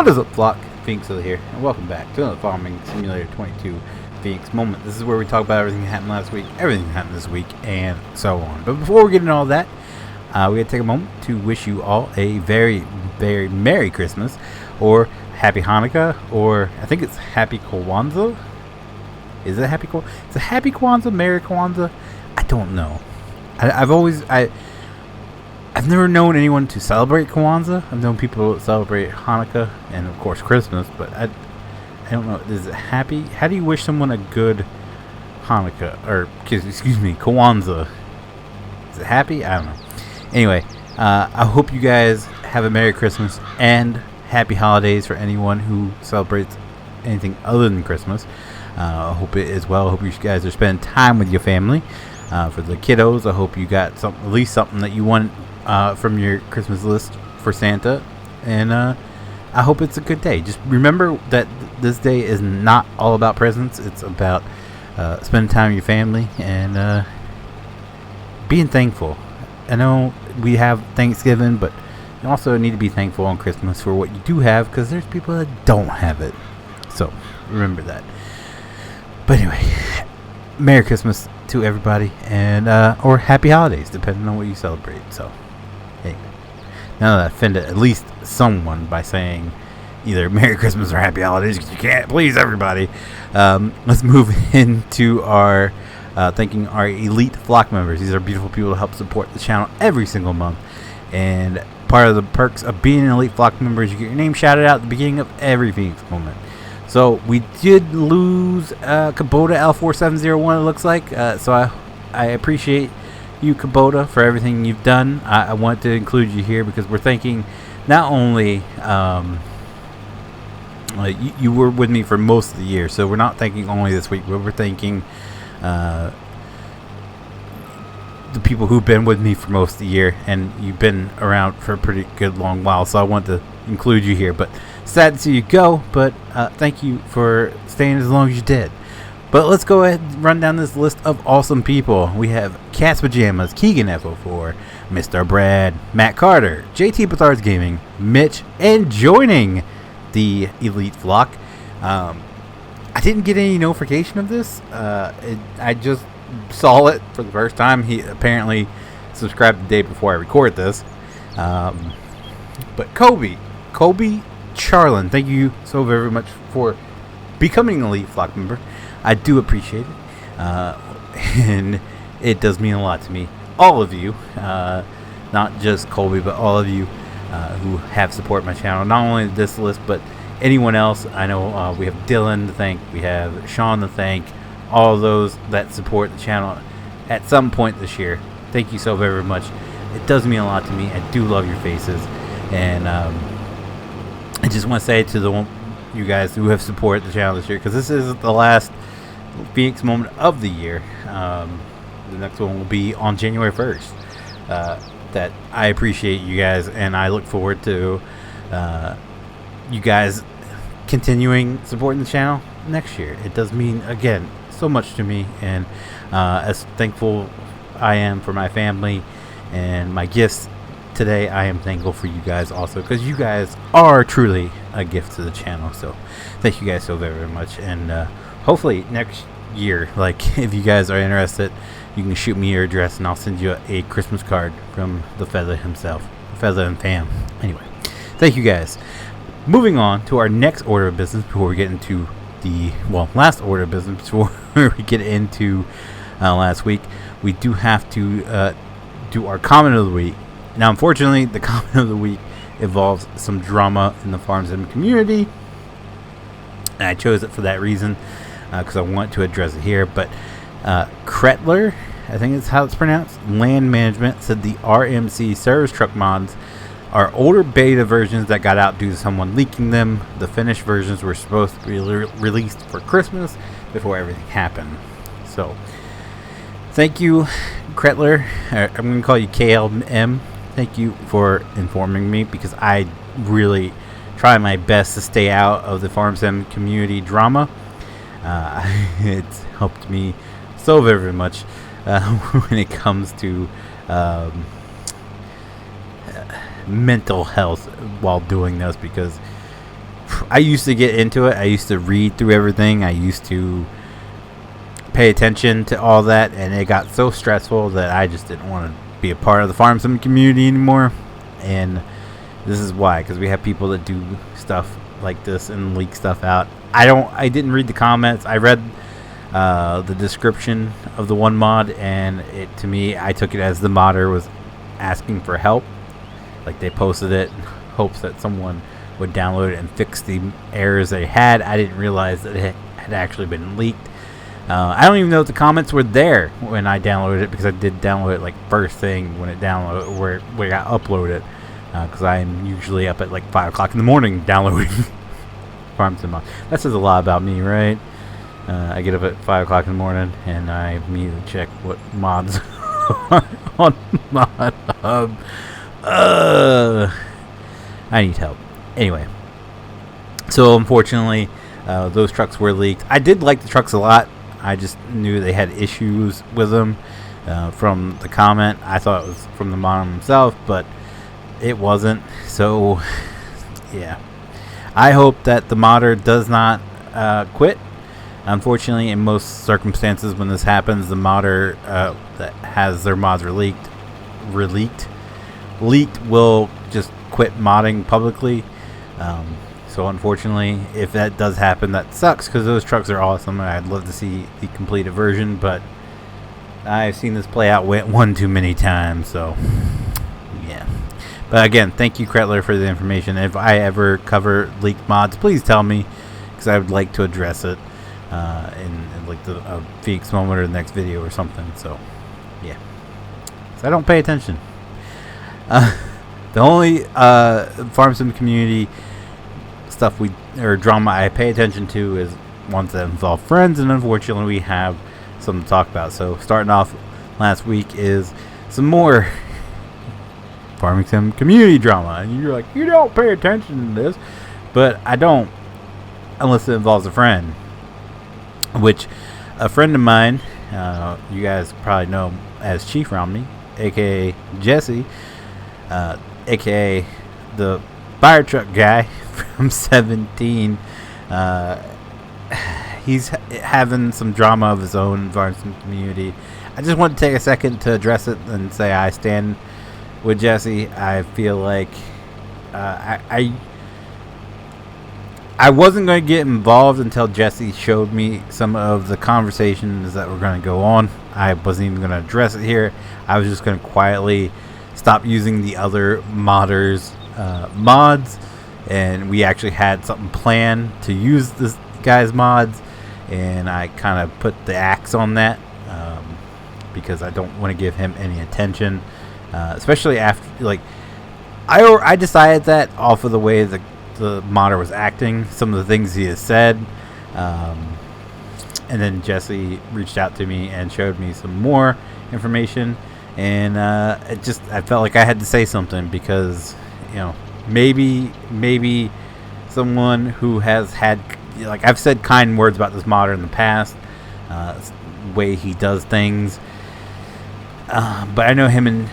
What is up, flock? Feenix here, and welcome back to another Farming Simulator 22 Feenix Moment. This is where we talk about everything that happened last week, everything that happened this week, and so on. But before we get into all that, we gotta take a moment to wish you all a very, very Merry Christmas, or Happy Hanukkah, or I think it's Happy Kwanzaa. Is it Happy Kwanzaa? It's a Happy Kwanzaa, Merry Kwanzaa. I don't know. I've never known anyone to celebrate Kwanzaa. I've known people celebrate Hanukkah and of course Christmas, but I don't know. Is it happy? How do you wish someone a good Hanukkah, or excuse me, Kwanzaa? Is it happy? I don't know. Anyway, I hope you guys have a Merry Christmas and Happy Holidays for anyone who celebrates anything other than Christmas. I hope it is well. I hope you guys are spending time with your family. For the kiddos, I hope you got at least something that you want from your Christmas list for Santa, and I hope it's a good day. Just remember that this day is not all about presents. It's about spending time with your family and being thankful. I know we have Thanksgiving, but you also need to be thankful on Christmas for what you do have, because there's people that don't have it. So remember that. But anyway, Merry Christmas to everybody, and or Happy Holidays, depending on what you celebrate. So, hey, now that I offended at least someone by saying either Merry Christmas or Happy Holidays, because you can't please everybody, let's move into our thanking our elite flock members. These are beautiful people who help support the channel every single month, and part of the perks of being an elite flock member is you get your name shouted out at the beginning of every Feenix Moment. So we did lose Kubota L4701, it looks like. So I appreciate you, Kubota, for everything you've done. I want to include you here because we're thanking not only you were with me for most of the year, so we're not thanking only this week, but we're thanking the people who've been with me for most of the year, and you've been around for a pretty good long while. So I want to include you here, but sad to see you go, but thank you for staying as long as you did. But let's go ahead and run down this list of awesome people. We have Cat's Pajamas, Keegan FO4, Mr. Brad, Matt Carter, JT Bathards Gaming, Mitch, and joining the elite flock. I didn't get any notification of this. I just saw it for the first time. He apparently subscribed the day before I record this. But Kobe Charlin, thank you so very much for becoming an elite flock member. I do appreciate it, and it does mean a lot to me. All of you, not just Colby, but all of you who have supported my channel. Not only this list, but anyone else. I know we have Dylan to thank, we have Sean to thank, all those that support the channel at some point this year. Thank you so very much. It does mean a lot to me. I do love your faces, and I just want to say to you guys who have supported the channel this year, because this is the last Feenix Moment of the year. The next one will be on January 1st. That I appreciate you guys, and I look forward to you guys continuing supporting the channel next year. It does mean, again, so much to me, and as thankful I am for my family and my gifts today, I am thankful for you guys also, because you guys are truly a gift to the channel. So thank you guys so very, very much, and hopefully next year, like, if you guys are interested, you can shoot me your address and I'll send you a Christmas card from the Feather himself, Feather and fam. Anyway, thank you guys. Moving on to our next order of business before we get into the last order of business before we get into last week, we do have to do our comment of the week. Now, unfortunately, the comment of the week involves some drama in the Farm Sim community, and I chose it for that reason, because I want to address it here. But Kretler, I think it's how it's pronounced, Land Management, said the RMC service truck mods are older beta versions that got out due to someone leaking them. The finished versions were supposed to be released for Christmas before everything happened. So, thank you, Kretler. I'm going to call you KLM. Thank you for informing me, because I really try my best to stay out of the Farm Sim community drama. It's helped me so very, very much when it comes to mental health while doing this, because I used to get into it. I used to read through everything. I used to pay attention to all that, and it got so stressful that I just didn't want to be a part of the farm sim community anymore. And this is why, because we have people that do stuff like this and leak stuff out. I didn't read the comments. I read the description of the one mod, and to me, I took it as the modder was asking for help. Like, they posted it in hopes that someone would download it and fix the errors they had. I didn't realize that it had actually been leaked. I don't even know if the comments were there when I downloaded it, because I did download it like first thing when it downloaded, where it got uploaded, because I'm usually up at like 5 o'clock in the morning downloading farm sim mods. That says a lot about me, right? I get up at 5 o'clock in the morning and I immediately check what mods are on Mod Hub. I need help. Anyway, so unfortunately, those trucks were leaked. I did like the trucks a lot. I just knew they had issues with them from the comment. I thought it was from the modder himself, but it wasn't. So, yeah. I hope that the modder does not quit. Unfortunately, in most circumstances when this happens, the modder that has their mods leaked will just quit modding publicly. So unfortunately, if that does happen, that sucks, because those trucks are awesome and I'd love to see the completed version, but I've seen this play out one too many times, so yeah. But again, thank you, Kretler, for the information. If I ever cover leaked mods, please tell me, because I would like to address it in like the Feenix moment or the next video or something. So yeah, so I don't pay attention. The only farm sim community stuff or drama I pay attention to is ones that involve friends, and unfortunately we have something to talk about. So starting off last week is some more farming sim community drama, and you're like, you don't pay attention to this, but I don't, unless it involves a friend, which a friend of mine, you guys probably know as Chief Romney, aka Jesse, aka the fire truck guy from 17. He's having some drama of his own in the farm sim community. I just want to take a second to address it and say I stand with Jesse. I feel like I wasn't going to get involved until Jesse showed me some of the conversations that were going to go on. I wasn't even going to address it here. I was just going to quietly stop using the other modders' mods, and we actually had something planned to use this guy's mods, and I kind of put the axe on that because I don't want to give him any attention, especially after, like, I decided that off of the way the modder was acting, some of the things he has said, and then Jesse reached out to me and showed me some more information, and I felt like I had to say something, because, you know, maybe someone who has had, like, I've said kind words about this modder in the past, the way he does things, but I know him and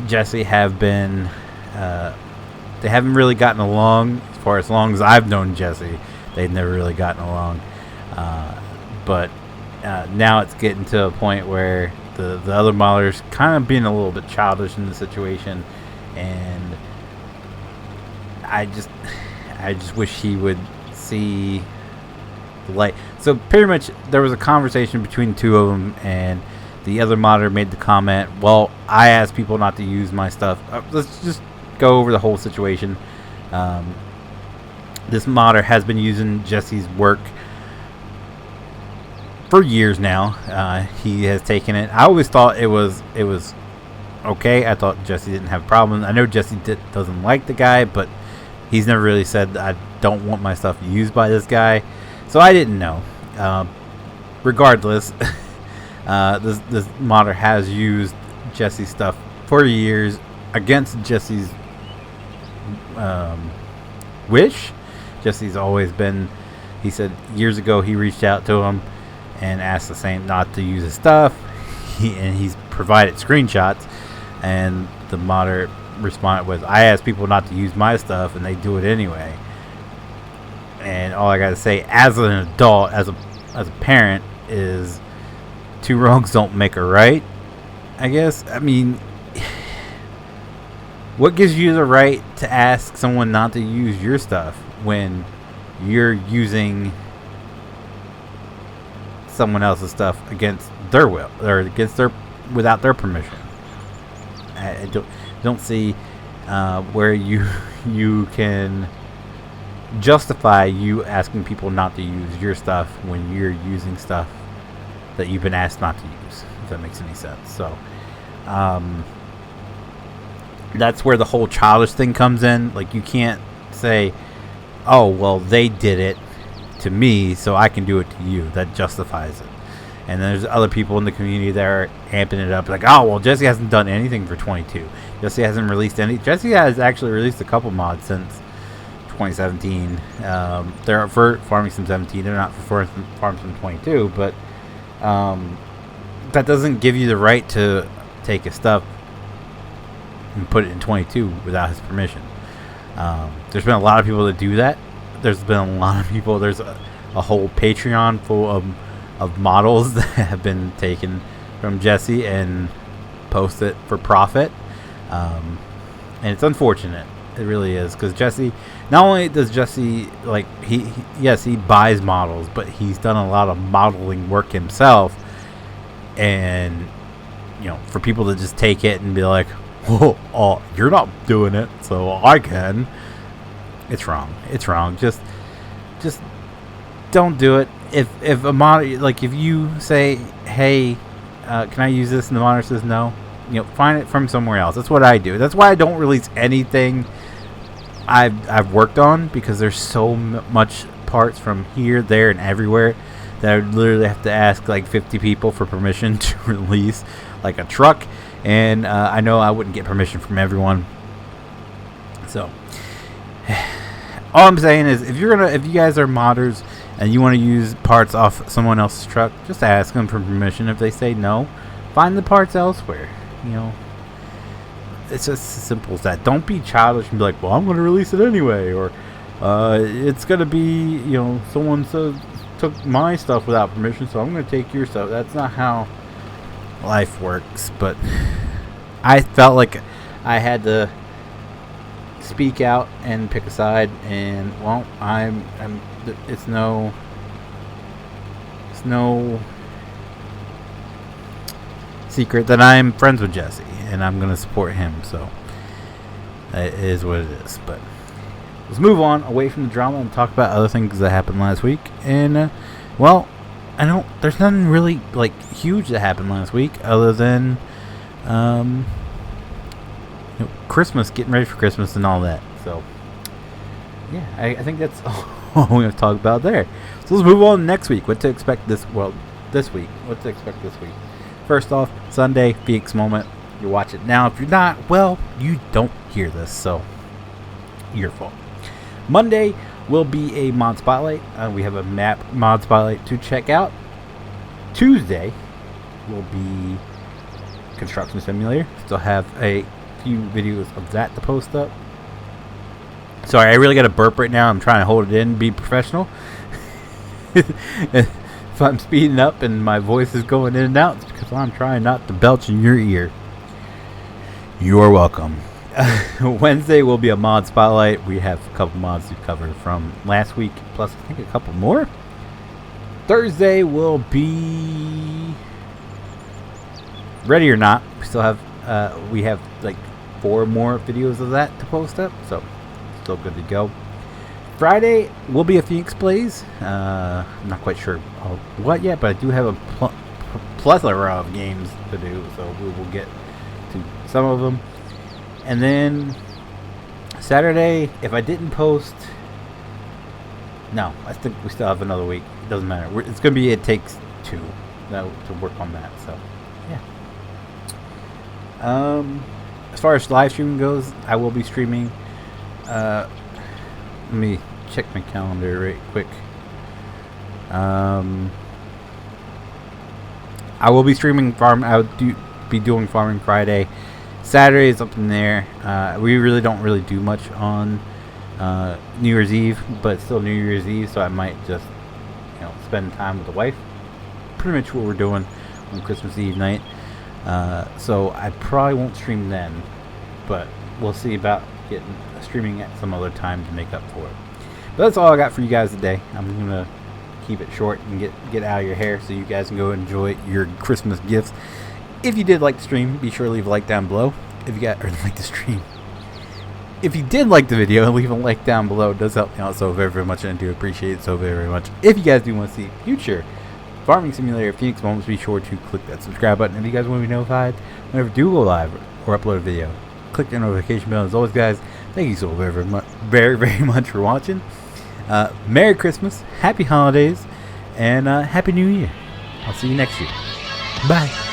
Jesse have been, they haven't really gotten along. For as long as I've known Jesse, they've never really gotten along, but now it's getting to a point where the other modders kind of being a little bit childish in the situation, and I just wish he would see the light. So pretty much there was a conversation between the two of them, and the other modder made the comment, well, I asked people not to use my stuff. Let's just go over the whole situation. This modder has been using Jesse's work for years now. He has taken it. I always thought it was okay. I thought Jesse didn't have problems. I know Jesse doesn't like the guy, but he's never really said I don't want my stuff used by this guy. So I didn't know. Regardless, this modder has used Jesse's stuff for years against Jesse's wish. Jesse's always been, he said years ago he reached out to him and asked the same not to use his stuff, and he's provided screenshots, and the modder responded with, I asked people not to use my stuff and they do it anyway. And all I gotta say, as an adult, as a parent, is two wrongs don't make a right, I guess. I mean, what gives you the right to ask someone not to use your stuff when you're using someone else's stuff against their will, or against their, without their permission? I don't see where you can justify you asking people not to use your stuff when you're using stuff that you've been asked not to use, if that makes any sense. So that's where the whole childish thing comes in. Like, you can't say, oh, well, they did it to me, so I can do it to you. That justifies it. And there's other people in the community that are amping it up, like, oh, well, Jesse hasn't done anything for 22. Jesse hasn't released any. Jesse has actually released a couple mods since 2017. They're for Farming Sim 17. They're not for Farming Sim 22, but that doesn't give you the right to take his stuff and put it in 22 without his permission. There's been a lot of people that do that. There's been a lot of people. There's a whole Patreon full of models that have been taken from Jesse and posted for profit. And it's unfortunate. It really is, because Jesse, not only does Jesse, like, yes, he buys models, but he's done a lot of modeling work himself. And, you know, for people to just take it and be like, oh, you're not doing it, so I can. It's wrong. It's wrong. Just don't do it. If a mod, like, if you say, hey, can I use this, and the monitor says no, you know, find it from somewhere else. That's what I do. That's why I don't release anything I've worked on, because there's so much parts from here, there, and everywhere that I would literally have to ask like 50 people for permission to release, like, a truck. And I know I wouldn't get permission from everyone. So all I'm saying is, if you guys are modders and you want to use parts off someone else's truck, just ask them for permission. If they say no, find the parts elsewhere. You know, it's just as simple as that. Don't be childish and be like, well, I'm going to release it anyway, or it's going to be, you know, someone took my stuff without permission, so I'm going to take your stuff. That's not how life works. But I felt like I had to speak out and pick a side, and, well, it's no secret that I'm friends with Jesse, and I'm gonna support him. So it is what it is. But let's move on away from the drama and talk about other things that happened last week. And well, there's nothing really like huge that happened last week, other than Christmas, getting ready for Christmas and all that. So yeah, I think that's all we have to talk about there. So let's move on next week. What to expect this week? What to expect this week? First off, Sunday, Feenix moment. You watch it now. If you're not, well, you don't hear this, so your fault. Monday will be a mod spotlight. We have a map mod spotlight to check out. Tuesday will be construction simulator. Still have a few videos of that to post up. Sorry, I really got to burp right now. I'm trying to hold it in, be professional. If I'm speeding up and my voice is going in and out, it's because I'm trying not to belch in your ear. You are welcome. Wednesday will be a mod spotlight. We have a couple mods to cover from last week, plus I think a couple more. Thursday will be Ready or Not. We still have we have like 4 more videos of that to post up, so still good to go. Friday will be a Feenix Plays. I'm not quite sure what yet, but I do have a plethora of games to do, so we will get to some of them. And then Saturday, if I didn't post, no, I think we still have another week. It doesn't matter. It's going to be It Takes Two to work on that. So yeah. As far as live streaming goes, I will be streaming. Let me check my calendar right quick. I will be streaming I would be doing Farming Friday. Saturday is up in there. We really don't do much on New Year's Eve, but it's still New Year's Eve, so I might just, spend time with the wife. Pretty much what we're doing on Christmas Eve night. So I probably won't stream then, but we'll see about getting streaming at some other time to make up for it. But that's all I got for you guys today. I'm gonna keep it short and get out of your hair so you guys can go enjoy your Christmas gifts. If you did like the stream, be sure to leave a like down below. If you like the stream. If you did like the video, leave a like down below. It does help me out so very, very much, and I do appreciate it so very, very much. If you guys do want to see future Farming Simulator Feenix moments, be sure to click that subscribe button. If you guys want to be notified whenever I do go live or upload a video, click the notification bell. As always, guys, thank you so very, very, very much for watching. Merry Christmas, Happy Holidays, and Happy New Year. I'll see you next year. Bye.